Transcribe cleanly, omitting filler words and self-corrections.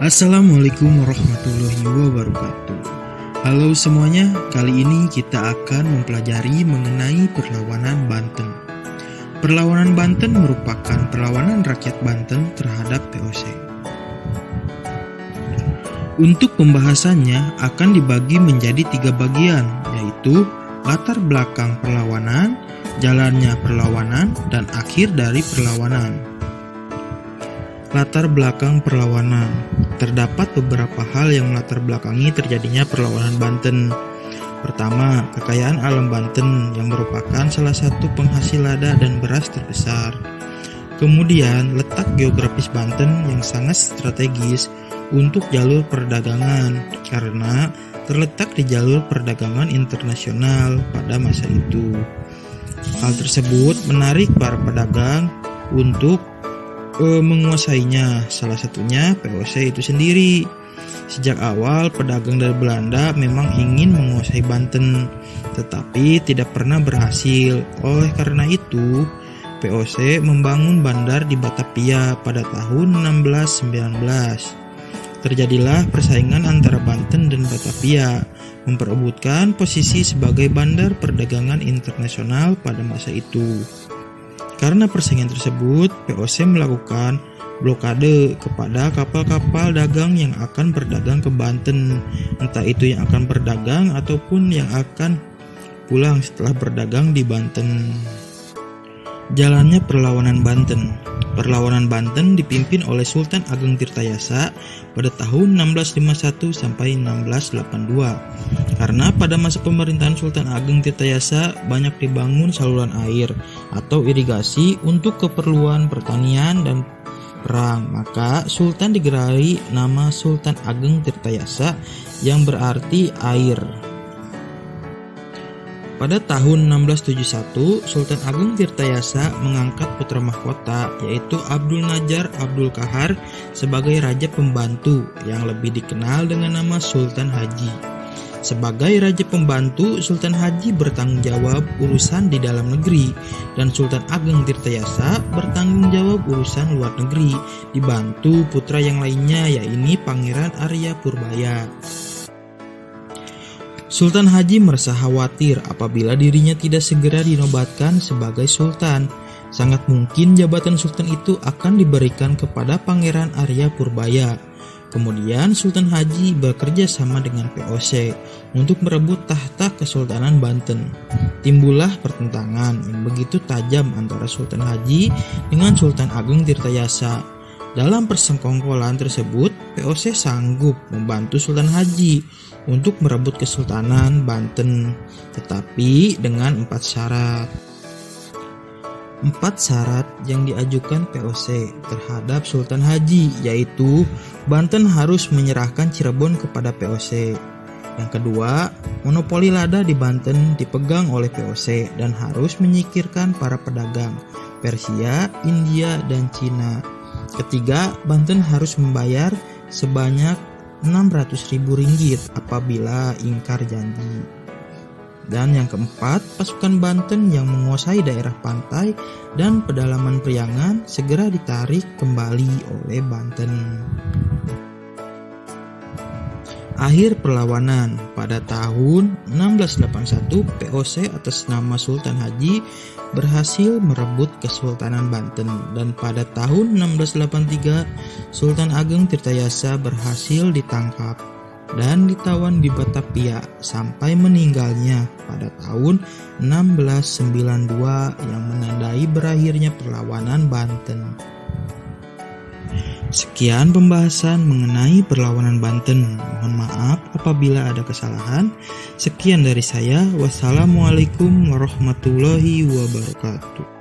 Assalamualaikum warahmatullahi wabarakatuh. Halo semuanya, kali ini kita akan mempelajari mengenai perlawanan Banten. Perlawanan Banten merupakan perlawanan rakyat Banten terhadap VOC. Untuk pembahasannya akan dibagi menjadi 3 bagian, yaitu latar belakang perlawanan, jalannya perlawanan, dan akhir dari perlawanan. Latar belakang perlawanan. Terdapat beberapa hal yang melatar belakangi terjadinya perlawanan Banten. Pertama, kekayaan alam Banten yang merupakan salah satu penghasil lada dan beras terbesar. Kemudian, letak geografis Banten yang sangat strategis untuk jalur perdagangan karena terletak di jalur perdagangan internasional pada masa itu. Hal tersebut menarik para pedagang untuk menguasainya, salah satunya VOC itu sendiri. Sejak awal pedagang dari Belanda memang ingin menguasai Banten, tetapi tidak pernah berhasil. Oleh karena itu, VOC membangun bandar di Batavia pada tahun 1619. Terjadilah persaingan antara Banten dan Batavia, memperebutkan posisi sebagai bandar perdagangan internasional pada masa itu. Karena persaingan tersebut, VOC melakukan blokade kepada kapal-kapal dagang yang akan berdagang ke Banten, entah itu yang akan berdagang ataupun yang akan pulang setelah berdagang di Banten. Jalannya perlawanan Banten. Perlawanan Banten dipimpin oleh Sultan Ageng Tirtayasa pada tahun 1651 sampai 1682. Karena pada masa pemerintahan Sultan Ageng Tirtayasa banyak dibangun saluran air atau irigasi untuk keperluan pertanian dan perang, maka Sultan digerai nama Sultan Ageng Tirtayasa yang berarti air. Pada tahun 1671, Sultan Ageng Tirtayasa mengangkat putra mahkota yaitu Abdul Najar Abdul Kahar sebagai raja pembantu yang lebih dikenal dengan nama Sultan Haji. Sebagai raja pembantu, Sultan Haji bertanggung jawab urusan di dalam negeri dan Sultan Ageng Tirtayasa bertanggung jawab urusan luar negeri, dibantu putra yang lainnya yaitu Pangeran Arya Purbaya. Sultan Haji merasa khawatir apabila dirinya tidak segera dinobatkan sebagai sultan. Sangat mungkin jabatan sultan itu akan diberikan kepada Pangeran Arya Purbaya. Kemudian Sultan Haji bekerja sama dengan VOC untuk merebut tahta Kesultanan Banten. Timbullah pertentangan yang begitu tajam antara Sultan Haji dengan Sultan Ageng Tirtayasa. Dalam persekongkolan tersebut, VOC sanggup membantu Sultan Haji untuk merebut Kesultanan Banten, tetapi dengan 4 syarat. 4 syarat yang diajukan VOC terhadap Sultan Haji yaitu Banten harus menyerahkan Cirebon kepada VOC. Yang kedua, monopoli lada di Banten dipegang oleh VOC dan harus menyingkirkan para pedagang Persia, India, dan Cina. Ketiga, Banten harus membayar sebanyak 600.000 ringgit apabila ingkar janji. Dan yang keempat, pasukan Banten yang menguasai daerah pantai dan pedalaman Priangan segera ditarik kembali oleh Banten. Akhir perlawanan. Pada tahun 1681, VOC atas nama Sultan Haji berhasil merebut Kesultanan Banten dan pada tahun 1683 Sultan Ageng Tirtayasa berhasil ditangkap dan ditawan di Batavia sampai meninggalnya pada tahun 1692 yang menandai berakhirnya perlawanan Banten. Sekian pembahasan mengenai perlawanan Banten. Mohon maaf apabila ada kesalahan. Sekian dari saya. Wassalamualaikum warahmatullahi wabarakatuh.